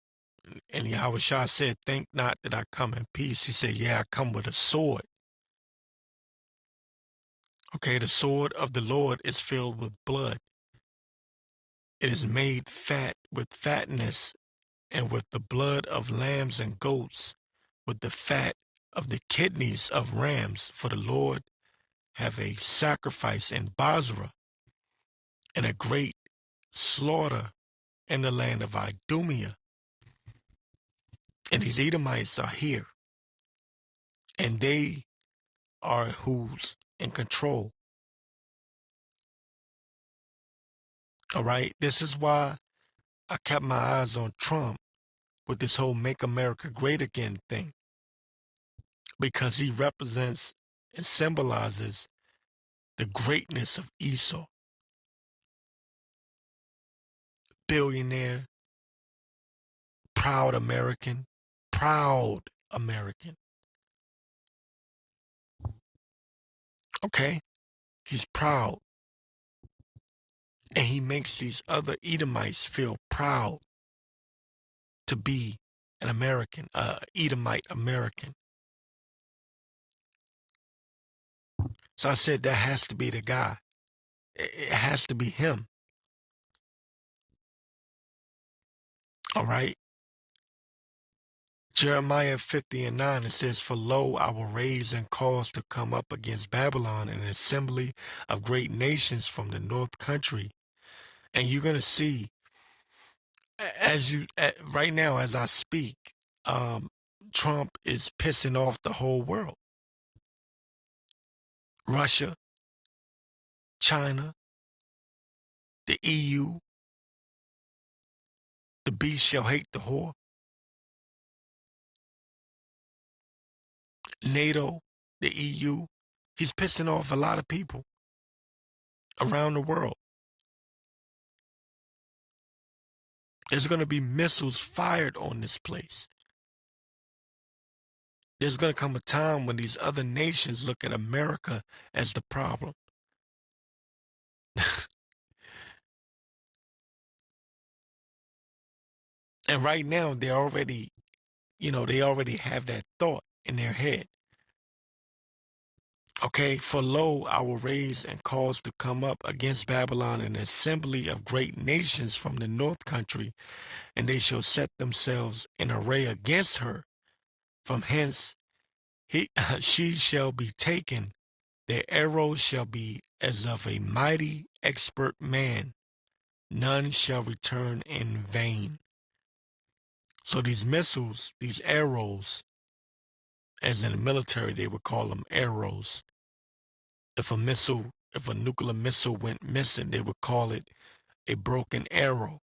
And Yahweh Shah said, "Think not that I come in peace." He said, "Yeah, I come with a sword." Okay. The sword of the Lord is filled with blood. It is made fat with fatness, and with the blood of lambs and goats, with the fat of the kidneys of rams. For the Lord have a sacrifice in Basra, and a great slaughter in the land of Idumea. And these Edomites are here, and they are who's in control. All right. This is why I kept my eyes on Trump with this whole "Make America Great Again" thing, because he represents and symbolizes the greatness of Esau. Billionaire, proud American, proud American. Okay? He's proud. And he makes these other Edomites feel proud to be an American, Edomite American. So I said, that has to be the guy. It has to be him. All right? Jeremiah 50:9, it says, "For lo, I will raise and cause to come up against Babylon an assembly of great nations from the north country." And you're going to see, right now, as I speak, Trump is pissing off the whole world. Russia, China, the EU, The beast shall hate the whore. NATO, the EU, he's pissing off a lot of people around the world. There's going to be missiles fired on this place. There's going to come a time when these other nations look at America as the problem. And right now, they already have that thought in their head. Okay, for lo, I will raise and cause to come up against Babylon an assembly of great nations from the north country, and they shall set themselves in array against her. From hence she shall be taken. Their arrows shall be as of a mighty expert man. None shall return in vain. So these missiles, these arrows, as in the military, they would call them arrows. If a nuclear missile went missing, they would call it a broken arrow.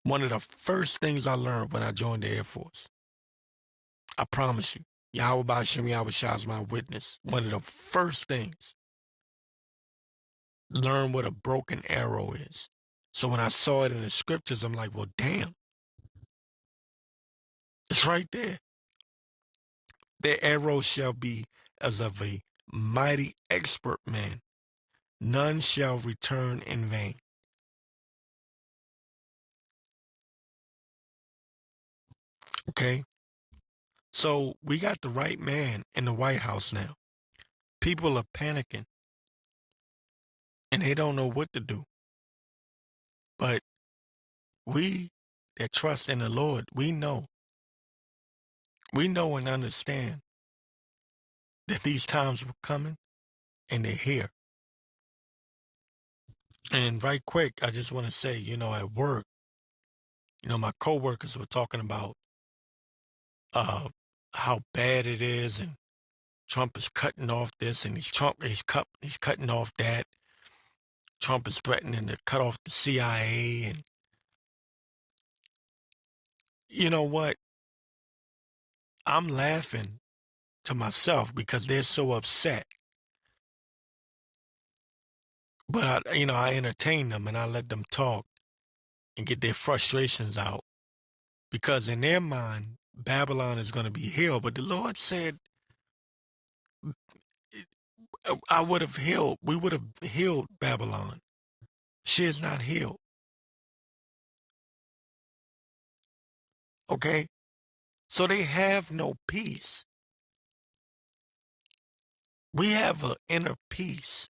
One of the first things I learned when I joined the Air Force, I promise you, Yahweh Ba'Shem Yahweh Shah is my witness. One of the first things, learn what a broken arrow is. So when I saw it in the scriptures, I'm like, well, damn. It's right there. Their arrow shall be as of a mighty expert man. None shall return in vain. Okay? So we got the right man in the White House now. People are panicking and they don't know what to do. But we that trust in the Lord, we know and understand that these times were coming and they're here. And right quick, I just want to say, at work, my coworkers were talking about how bad it is, and Trump is cutting off this, and he's cutting off that. Trump is threatening to cut off the CIA, and you know what? I'm laughing to myself because they're so upset. But I entertain them and I let them talk and get their frustrations out, because in their mind, Babylon is going to be healed. But the Lord said, we would have healed Babylon. She is not healed. Okay? So they have no peace. We have an inner peace.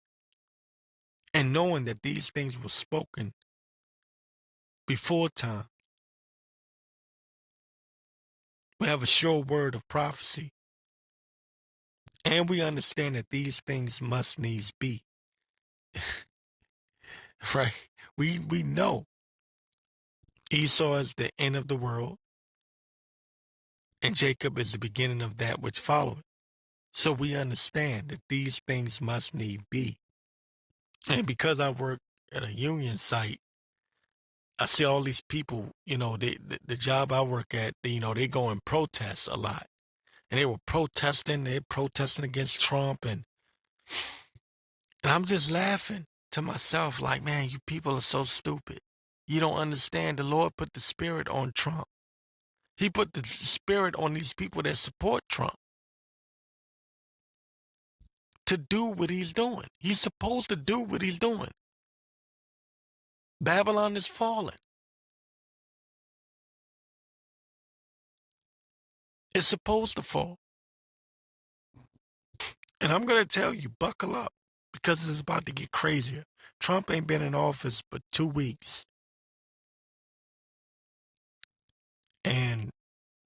And knowing that these things were spoken before time. We have a sure word of prophecy. And we understand that these things must needs be. Right? We know Esau is the end of the world, and Jacob is the beginning of that which followeth. So we understand that these things must need be. And because I work at a union site, I see all these people, the job I work at, they go and protest a lot. And they're protesting against Trump. And I'm just laughing to myself like, man, you people are so stupid. You don't understand. The Lord put the spirit on Trump. He put the spirit on these people that support Trump to do what he's doing. He's supposed to do what he's doing. Babylon is falling. It's supposed to fall. And I'm going to tell you, buckle up, because it's about to get crazier. Trump ain't been in office but 2 weeks. And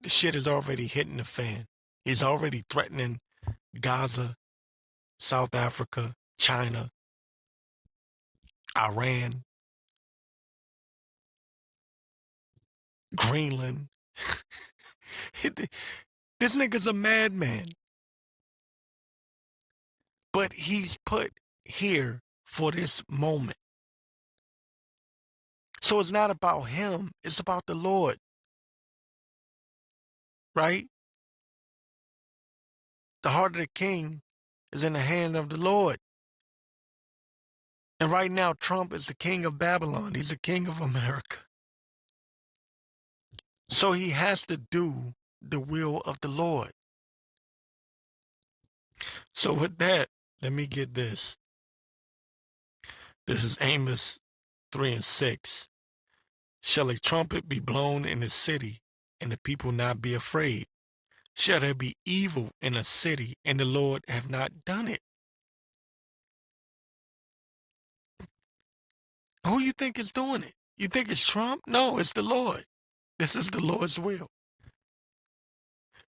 the shit is already hitting the fan. He's already threatening Gaza, South Africa, China, Iran, Greenland. This nigga's a madman. But he's put here for this moment. So it's not about him. It's about the Lord, right? The heart of the king is in the hand of the Lord. And right now, Trump is the king of Babylon. He's the king of America. So he has to do the will of the Lord. So with that, let me get this. This is Amos 3 and 6. Shall a trumpet be blown in the city, and the people not be afraid? Shall there be evil in a city, and the Lord have not done it? Who you think is doing it? You think it's Trump? No, it's the Lord. This is the Lord's will.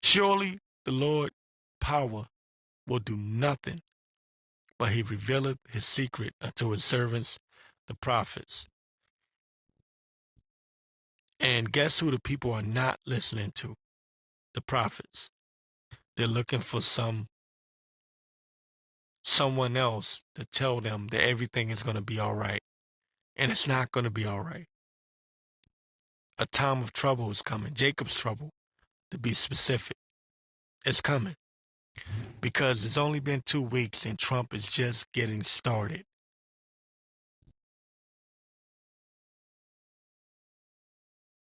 Surely the Lord power will do nothing, but he revealeth his secret unto his servants, the prophets. And guess who the people are not listening to? The prophets. They're looking for someone else to tell them that everything is going to be all right. And it's not going to be all right. A time of trouble is coming. Jacob's trouble, to be specific. It's coming. Because it's only been 2 weeks and Trump is just getting started.